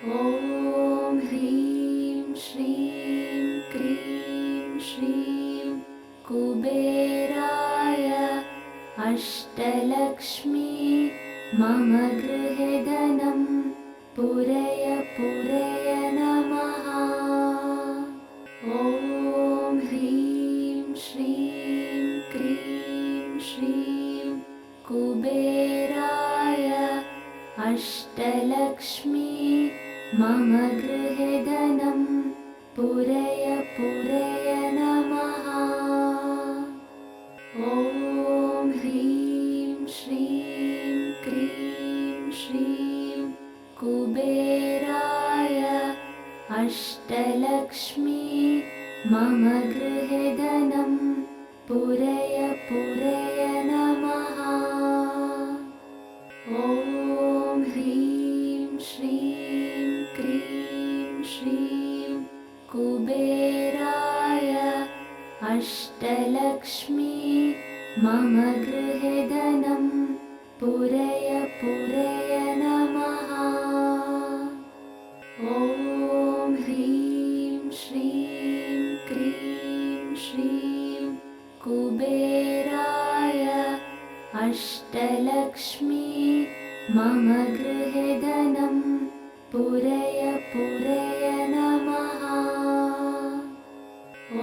ॐ ह्रीं श्रीं क्रीं श्रीं कुबेराय अष्टलक्ष्मी मम गृहे धनं पूरय पूरय नमः। ॐ ह्रीं श्रीं क्रीं श्रीं कुबेराय अष्टलक्ष्मी मम गृहे धनं पूरय पूरय नमः। ॐ ह्रीं श्रीं क्रीं श्रीं कुबेराय अष्टलक्ष्मी मम गृहे धनं पूरय पूरय नमः। ॐ ह्रीं श्रीं क्रीं श्रीं कुबेराय अष्टलक्ष्मी मम गृहे धनं पूरय पूरय नमः। ॐ ह्रीं श्रीं क्रीं श्रीं कुबेराय अष्टलक्ष्मी मम गृहे धनं पूरय पूरय नमः।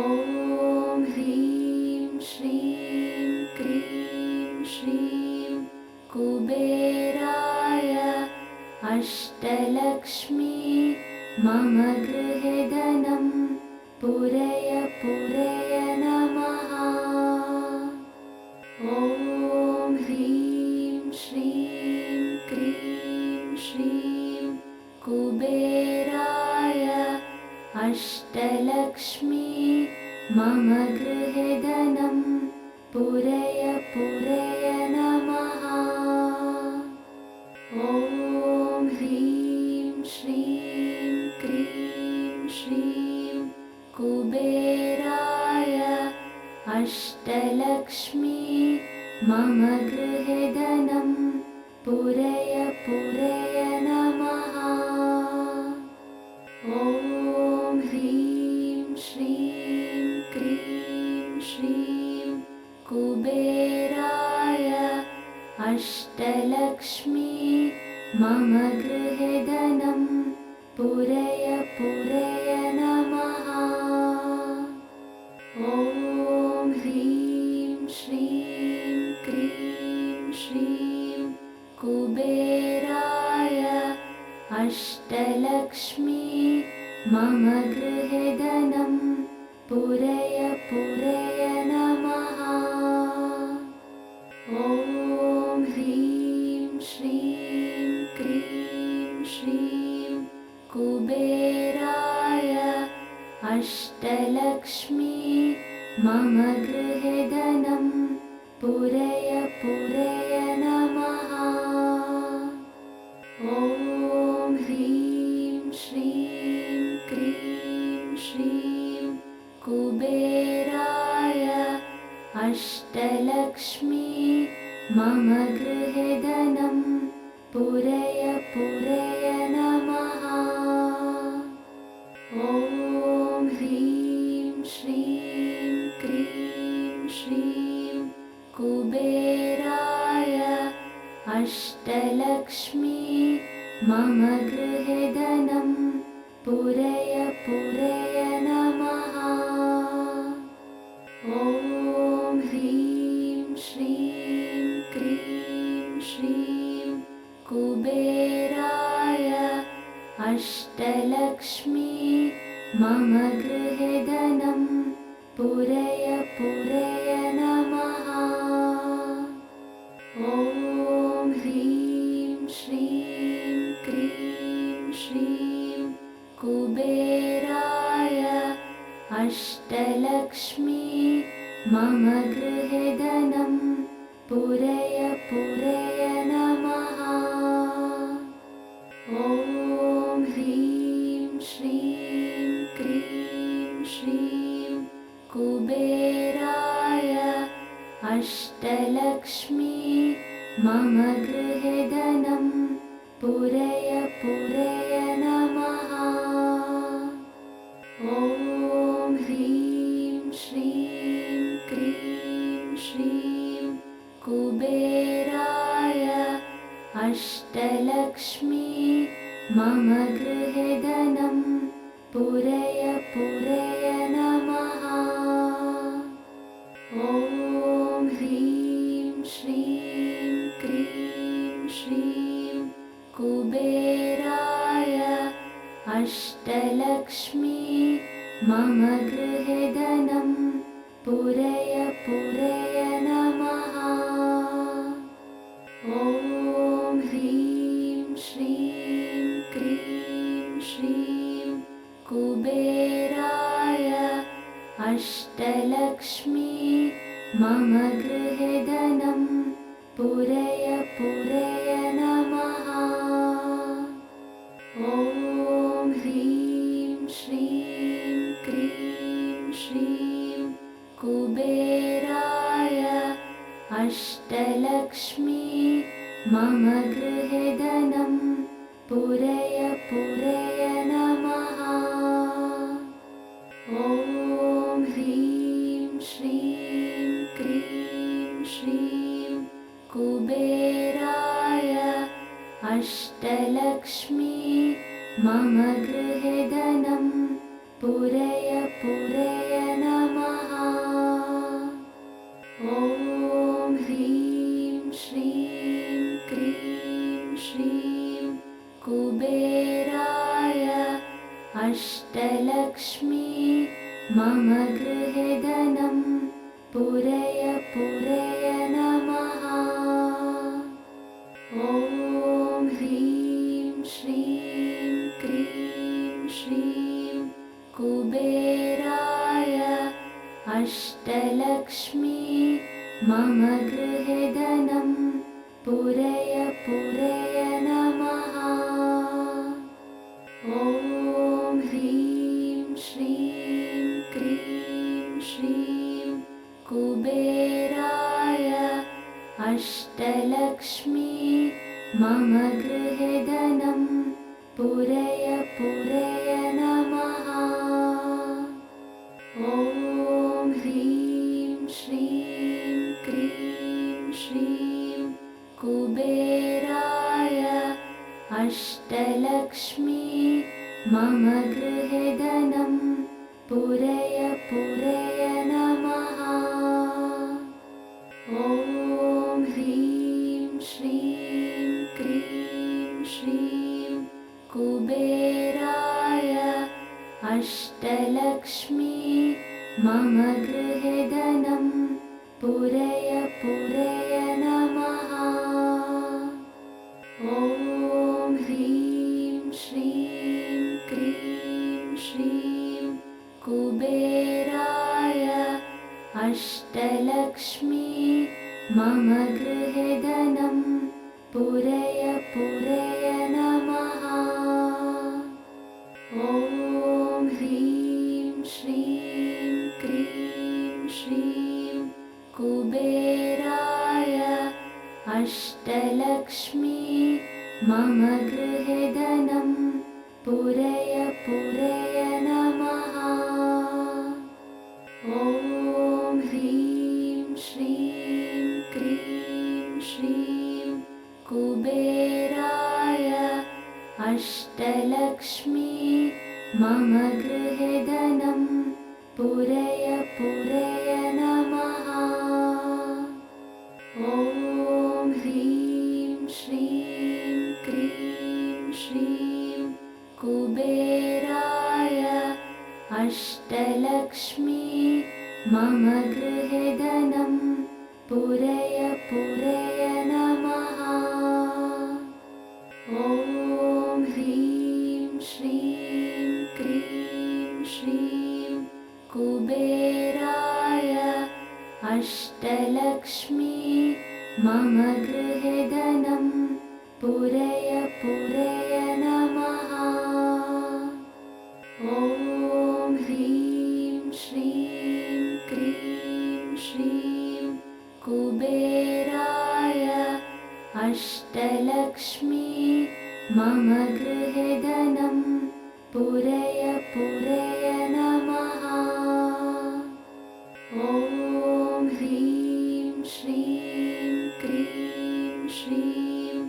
ॐ ह्रीं श्रीं क्रीं श्रीं कुबेराय अष्टलक्ष्मी मम गृहे धनं पूरय पूरय नमः। ॐ ह्रीं श्रीं क्रीं श्रीं कुबेराय अष्टलक्ष्मी मम गृहे धनं पूरय पूरय नमः। ॐ ह्रीं श्रीं क्रीं श्रीं कुबेराय अष्टलक्ष्मी मम गृहे धनं पूरय पूरय नमः। ॐ ह्रीं श्रीं क्रीं श्रीं कुबेराय अष्टलक्ष्मी मम गृहे धनं पूरय पूरय नमः। ॐ ह्रीं श्रीं क्रीं श्रीं कुबेराय अष्टलक्ष्मी मम गृहे धनं पूरय पूरय नमः। ॐ ह्रीं श्रीं क्रीं श्रीं कुबेराय अष्टलक्ष्मी मम गृहे धनं पूरय पूरय नमः। ॐ ह्रीं श्रीं क्रीं श्रीं कुबेराय अष्टलक्ष्मी मम गृहे धनं पूरय पूरय नमः। ॐ ह्रीं श्रीं क्रीं श्रीं कुबेराय अष्टलक्ष्मी मम गृहे धनं पूरय पूरय नमः। ॐ ह्रीं श्रीं क्रीं श्रीं कुबेराय अष्टलक्ष्मी मम गृहे धनं पूरय पूरय नमः। ॐ ह्रीं श्रीं क्रीं श्रीं कुबेराय अष्टलक्ष्मी मम गृहे धनं पूरय पूरय नमः। ॐ ह्रीं श्रीं क्रीं श्रीं कुबेराय अष्टलक्ष्मी मम गृहे धनं पूरय पूरय नमः। मम गृहे धनं पूरय पूरय नमः। ॐ ह्रीं श्रीं क्रीं श्रीं कुबेराय अष्टलक्ष्मी मम गृहे धनं पूरय पूरय नमः। ॐ ह्रीं श्रीं क्रीं श्रीं कुबेराय अष्टलक्ष्मी मम गृहे धनं पूरय पूरय नमः। ॐ ह्रीं श्रीं क्रीं श्रीं कुबेराय अष्टलक्ष्मी मम गृहे धनं पूरय पूरय नमः। ॐ ह्रीं श्रीं क्रीं श्रीं कुबेराय अष्टलक्ष्मी मम गृहे धनं पूरय पूरय नमः। ॐ ह्रीं श्रीं क्रीं श्रीं कुबेराय अष्टलक्ष्मी मम गृहे धनं पूरय पूरय नमः। ॐ ह्रीं श्रीं क्रीं श्रीं कुबेराय अष्टलक्ष्मी मम गृहे धनं पूरय पूरय नमः। ॐ ह्रीं श्रीं क्रीं श्रीं कुबेराय अष्टलक्ष्मी मम गृहे धनं पूरय पूरय नमः। ॐ ह्रीं श्रीं क्रीं श्रीं कुबेराय अष्टलक्ष्मी मम गृहे धनं पूरय पूरय नमः। ॐ ह्रीं श्रीं क्रीं श्रीं कुबेराय अष्टलक्ष्मी मम गृहे धनं पूरय पूरय नमः। ॐ ह्रीं श्रीं क्रीं श्रीं कुबेराय अष्टलक्ष्मी मम गृहे धनं पूरय पूरय नमः। ॐ ह्रीं श्रीं क्रीं श्रीं कुबेराय अष्टलक्ष्मी मम गृहे धनं पूरय पूरय नमः। ॐ ह्रीं श्रीं क्रीं श्रीं कुबेराय अष्टलक्ष्मी मम गृहे धनं पूरय पूरय नमः। ॐ ह्रीं श्रीं क्रीं श्रीं कुबेराय अष्टलक्ष्मी मम गृहे धनं पूरय पूरय नमः। ॐ ह्रीं श्रीं क्रीं श्रीं कुबेराय अष्टलक्ष्मी मम गृहे धनं पूरय पूरय नमः। ॐ ह्रीं श्रीं क्रीं श्रीं कुबेराय अष्टलक्ष्मी मम गृहे धनं पूरय पूरय नमः। ॐ ह्रीं श्रीं क्रीं श्रीं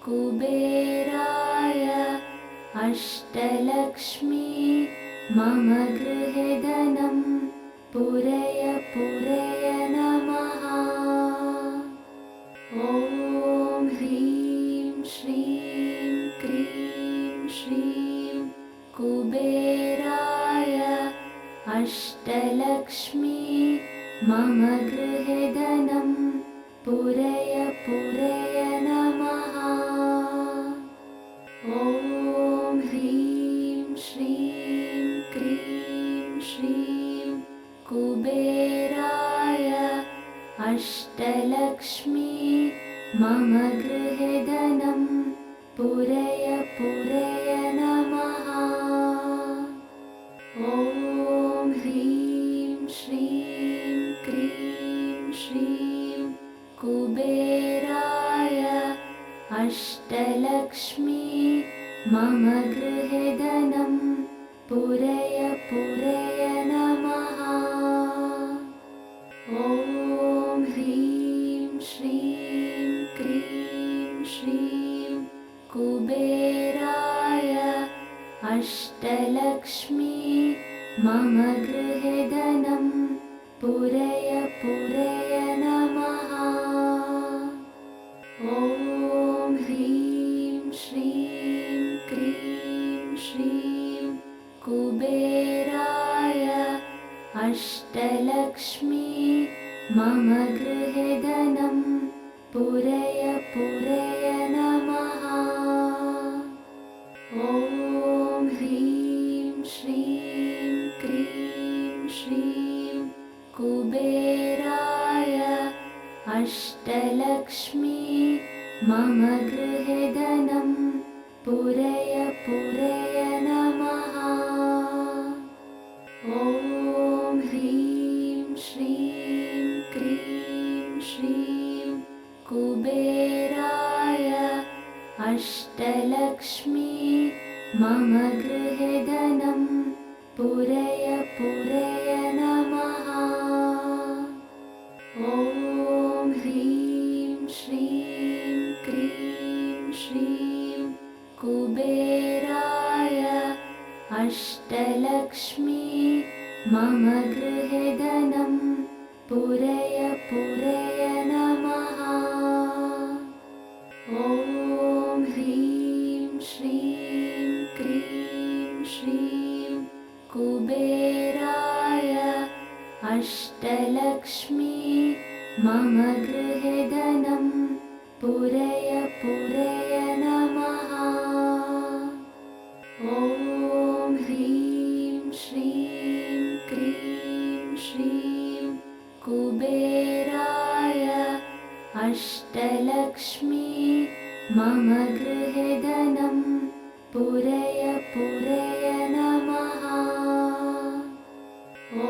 कुबेराय अष्टलक्ष्मी मम गृहे धनं पूरय पूरय नमः। ॐ ह्रीं श्रीं क्रीं श्रीं कुबेराय अष्टलक्ष्मी मम गृहे धनं पूरय पूरय नमः। ॐ ह्रीं श्रीं क्रीं श्रीं कुबेराय अष्टलक्ष्मी मम गृहे धनं पूरय पूरय नमः। ॐ ह्रीं श्रीं क्रीं श्रीं कुबेराय अष्टलक्ष्मी मम गृहे धनं पूरय पूरय नमः। ॐ ह्रीं श्रीं क्रीं श्रीं कुबेराय अष्टलक्ष्मी मम गृहे धनं पूरय पूरय नमः। ॐ ह्रीं श्रीं क्रीं श्रीं कुबेराय अष्टलक्ष्मी मम गृहे धनं पूरय पूरय नमः। ॐ ह्रीं श्रीं क्रीं श्रीं कुबेराय अष्टलक्ष्मी मम गृहे धनं पूरय पूरय नमः। ॐ ह्रीं श्रीं क्रीं श्रीं कुबेराय अष्टलक्ष्मी मम गृहे धनं पूरय पूरय नमः। ॐ ह्रीं श्रीं क्रीं श्रीं कुबेराय अष्टलक्ष्मी मम गृहे धनं पूरय पूरय नमः। ॐ ह्रीं श्रीं क्रीं श्रीं कुबेराय अष्टलक्ष्मी मम गृहे धनं पूरय पूरय नमः। ॐ ह्रीं श्रीं क्रीं श्रीं कुबेराय अष्टलक्ष्मी मम गृहे धनं पूरय पूरय नमः। ॐ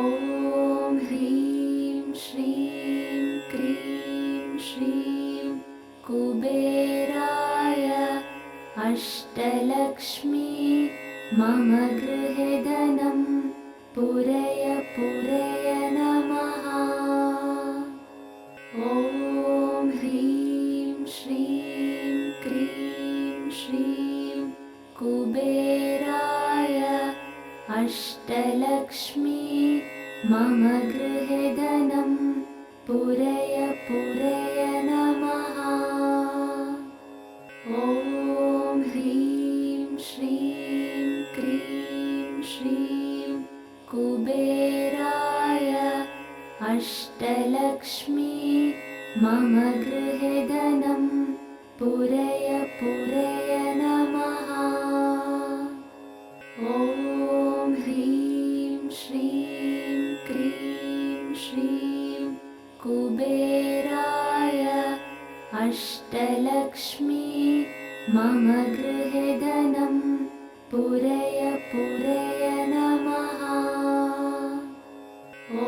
ह्रीं श्रीं क्रीं श्रीं कुबेराय अष्टलक्ष्मी मम गृहे धनं पूरय पूरय नमः। ॐ ह्रीं श्रीं क्रीं श्रीं कुबेराय अष्टलक्ष्मी मम गृहे धनं पूरय पूरय नमः। ॐ ह्रीं श्रीं क्रीं श्रीं कुबेराय अष्टलक्ष्मी मम गृहे धनं पूरय पूरय नमः। ॐ ह्रीं श्रीं क्रीं श्रीं कुबेराय अष्टलक्ष्मी मम गृहे धनं पूरय पूरय नमः। ॐ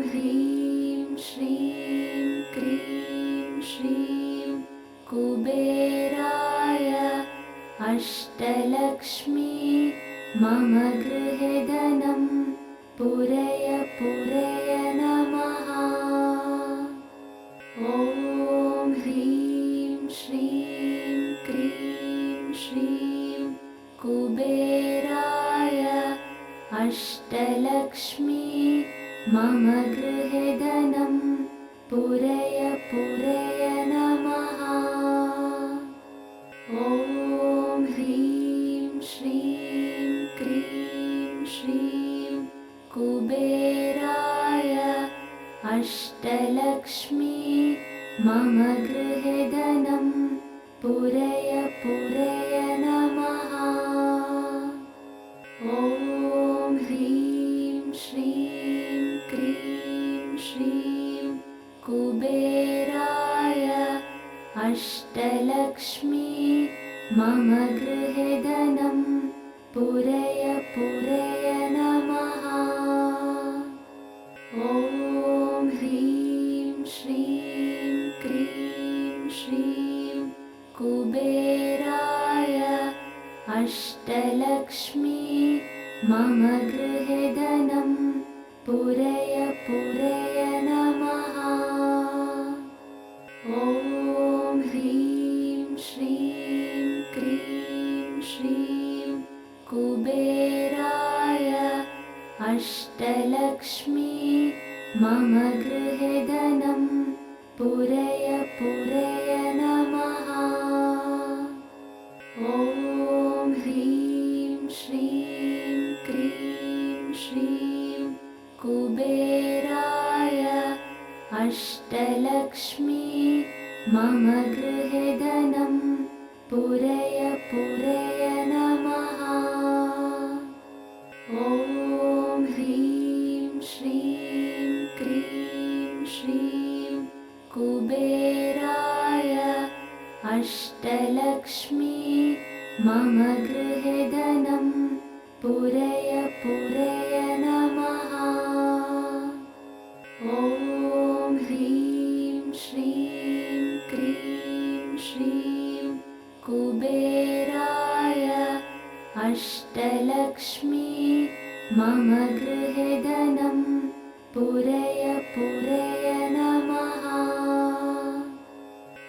ह्रीं श्रीं क्रीं श्रीं कुबेराय अष्टलक्ष्मी मम गृहे धनं पूरय पूरय नमः। ॐ ह्रीं श्रीं क्रीं श्रीं कुबेराय अष्टलक्ष्मी मम गृहे धनं पूरय पूरय नमः। ॐ ह्रीं श्रीं क्रीं श्रीं कुबेराय अष्टलक्ष्मी मम गृहे धनं पूरय पूरय नमः। ॐ ह्रीं श्रीं क्रीं श्रीं कुबेराय अष्टलक्ष्मी मम गृहे धनं पूरय पूरय नमः। ॐ ह्रीं श्रीं क्रीं श्रीं कुबेराय अष्टलक्ष्मी मम गृहे धनं पूरय पूरय नमः। ॐ ह्रीं श्रीं क्रीं श्रीं कुबेराय अष्टलक्ष्मी मम गृहे धनं पूरय पूरय नमः। ॐ ह्रीं श्रीं क्रीं श्रीं कुबेराय अष्टलक्ष्मी मम गृहे धनं पूरय पूरय नमः। ॐ ह्रीं श्रीं क्रीं श्रीं कुबेराय अष्टलक्ष्मी मम गृहे धनं पूरय पूरय नमः। ॐ ह्रीं श्रीं क्रीं श्रीं कुबेराय अष्टलक्ष्मी मम गृहे धनं पूरय पूरय नमः।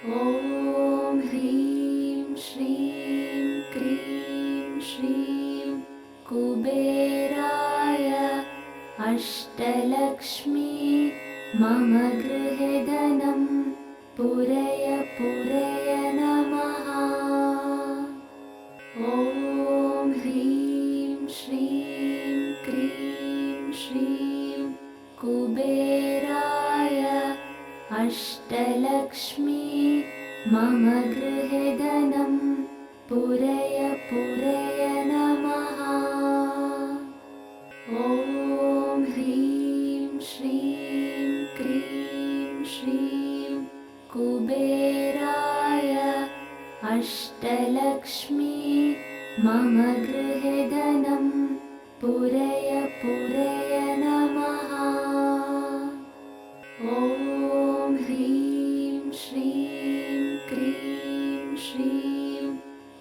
ॐ ह्रीं श्रीं क्रीं श्रीं कुबेराय अष्टलक्ष्मी मम गृहे धनं पूरय पूरय नमः। ॐ ह्रीं श्रीं क्रीं श्रीं कुबेराय अष्टलक्ष्मी मम गृहे धनं पूरय पूरय नमः। ॐ ह्रीं श्रीं क्रीं श्रीं कुबेराय अष्टलक्ष्मी मम गृहे धनं पूरय पूरय नमः। ॐ ह्रीं श्रीं क्रीं श्रीं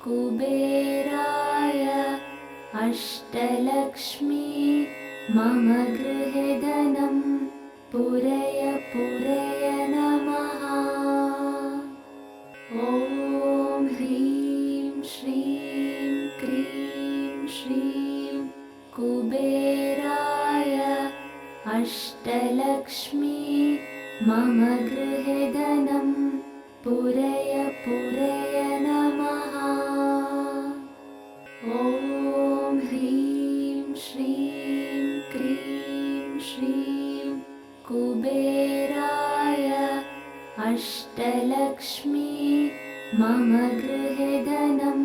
कुबेराय अष्टलक्ष्मी मम गृहे धनं पूरय पूरय नमः। ॐ ह्रीं श्रीं क्रीं श्रीं कुबेराय अष्टलक्ष्मी मम गृहे धनं पूरय पूरय नमः। ॐ ह्रीं श्रीं क्रीं श्रीं कुबेराय अष्टलक्ष्मी मम गृहे धनं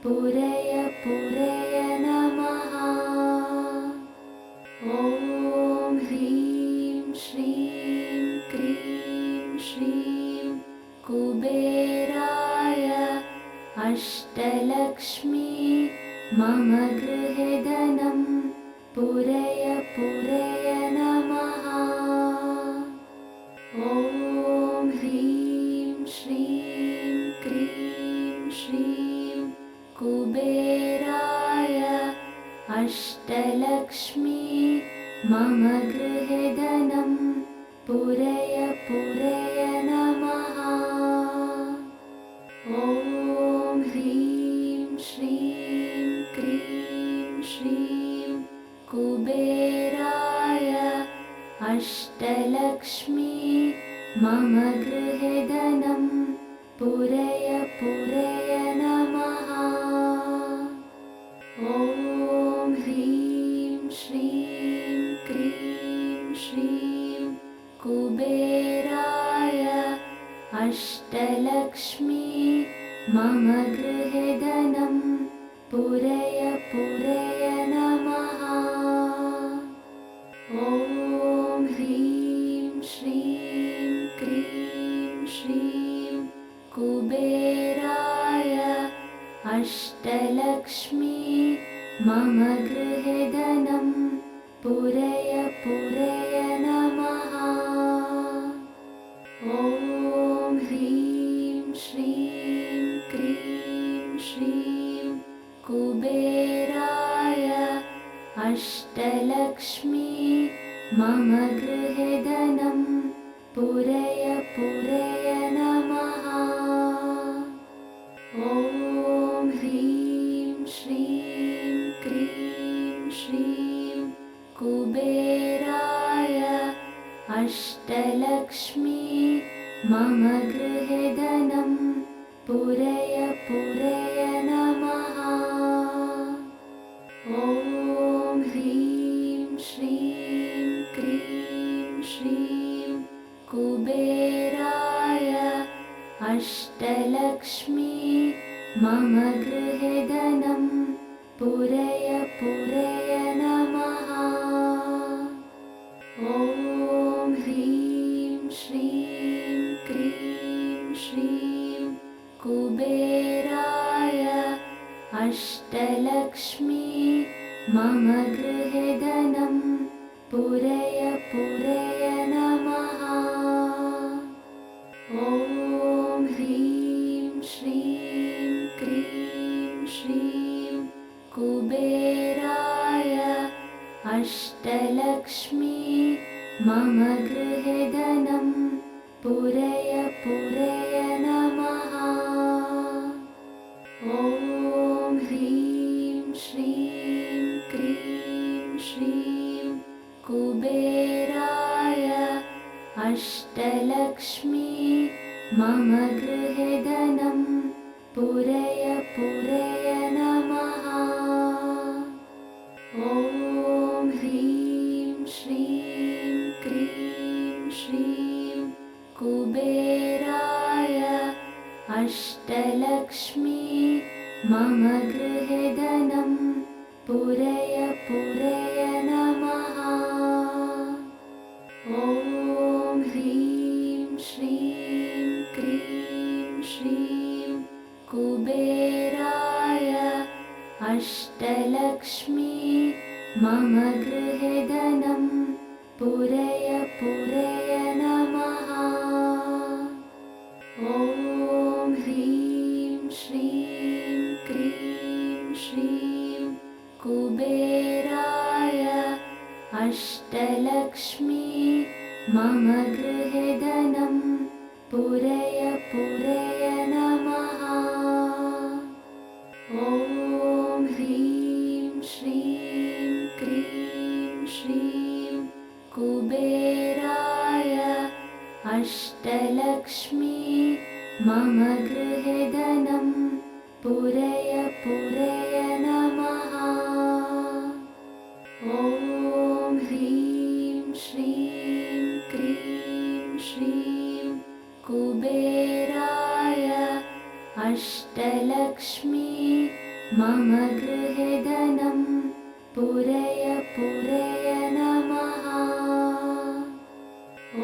पूरय पूरय नमः। ॐ ह्रीं श्रीं क्रीं श्रीं कुबेराय अष्टलक्ष्मी मम गृहे धनं पूरय पूरय नमः। ॐ ह्रीं श्रीं क्रीं श्रीं कुबेराय अष्टलक्ष्मी मम गृहे धनं पूरय पूरय नमः। ॐ ह्रीं श्रीं कुबेराय अष्टलक्ष्मी मम गृहे धनं पूरय पूरय नमः। ॐ ह्रीं श्रीं क्रीं श्रीं कुबेराय अष्टलक्ष्मी मम गृहे धनं पूरय पूरय नमः। ॐ ह्रीं श्रीं क्रीं श्रीं कुबेराय अष्टलक्ष्मी मम गृहे धनं पूरय पूरय नमः। ॐ ह्रीं श्रीं क्रीं श्रीं कुबेराय अष्टलक्ष्मी मम गृहे धनं पूरय पूरय नमः। ॐ ह्रीं श्रीं क्रीं श्रीं कुबेराय अष्टलक्ष्मी मम गृहे धनं पूरय पूरय नमः। ॐ ह्रीं श्रीं क्रीं श्रीं कुबेराय अष्टलक्ष्मी मम गृहे धनं पूरय पूरय नमः। ॐ ह्रीं श्रीं क्रीं श्रीं कुबेराय अष्टलक्ष्मी मम गृहे धनं पूरय पूरय नमः। ॐ ह्रीं श्रीं क्रीं श्रीं कुबेराय अष्टलक्ष्मी मम गृहे धनं पूरय पूरय नमः। ॐ ह्रीं श्रीं क्रीं श्रीं कुबेराय अष्टलक्ष्मी मम गृहे धनं पूरय पूरय नमः। ॐ ह्रीं श्रीं क्रीं श्रीं कुबेराय अष्टलक्ष्मी मम गृहे धनं पूरय पूरय नमः। ॐ ह्रीं श्रीं क्रीं श्रीं कुबेराय अष्टलक्ष्मी मम गृहे धनं पूरय पूरय नमः। ॐ ह्रीं श्रीं क्रीं श्रीं कुबेराय अष्टलक्ष्मी मम गृहे धनं पूरय पूरय नमः। ॐ ह्रीं श्रीं क्रीं श्रीं कुबेराय अष्टलक्ष्मी मम गृहे धनं पूरय पूरय नमः। ॐ ह्रीं श्रीं क्रीं श्रीं कुबेराय अष्टलक्ष्मी मम गृहे धनं पूरय पूरय नमः।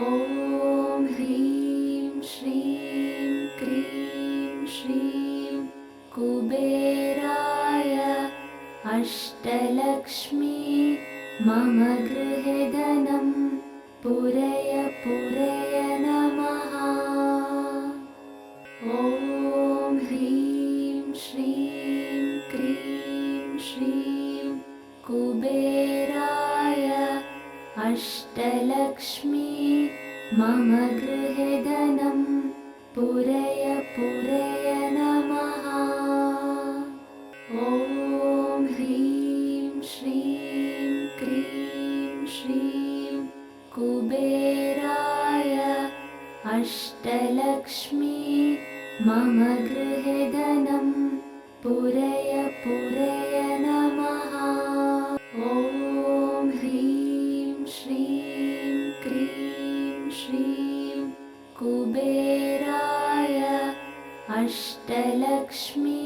ॐ ह्रीं श्रीं क्रीं श्रीं कुबेराय अष्टलक्ष्मी मम गृहे धनं पूरय पूरय नमः। ॐ ह्रीं श्रीं क्रीं श्रीं कुबेराय अष्टलक्ष्मी मम गृहे धनं पूरय पूरय नमः। ॐ ह्रीं श्रीं क्रीं मम गृहे धनं पूरय पूरय नमः। ॐ ह्रीं श्रीं क्रीं श्रीं कुबेराय अष्टलक्ष्मी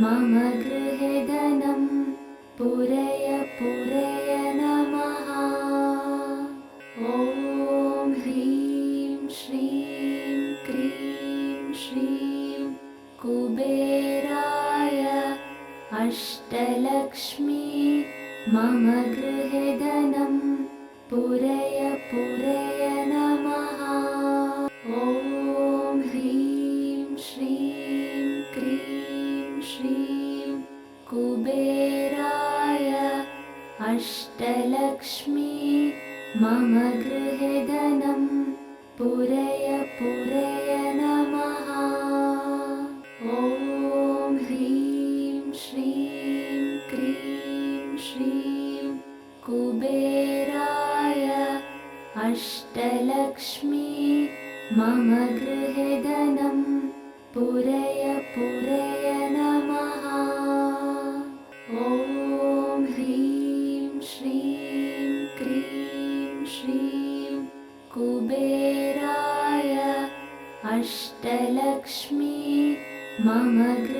मम गृहे धनं पूरय पूरय नमः। ॐ ह्रीं श्रीं क्रीं श्रीं कुबेराय अष्टलक्ष्मी मम गृहे धनं पूरय पूरय नमः। ॐ ह्रीं श्रीं क्रीं श्रीं कुबेराय अष्टलक्ष्मी मम गृहे धनं पूरय पूरय नमः। ॐ ह्रीं श्रीं क्रीं श्रीं कुबेराय अष्टलक्ष्मी मम गृहे धनं पूरय पूरय नमः। ॐ ह्रीं श्रीं क्रीं श्रीं कुबेराय अष्टलक्ष्मी मम गृहे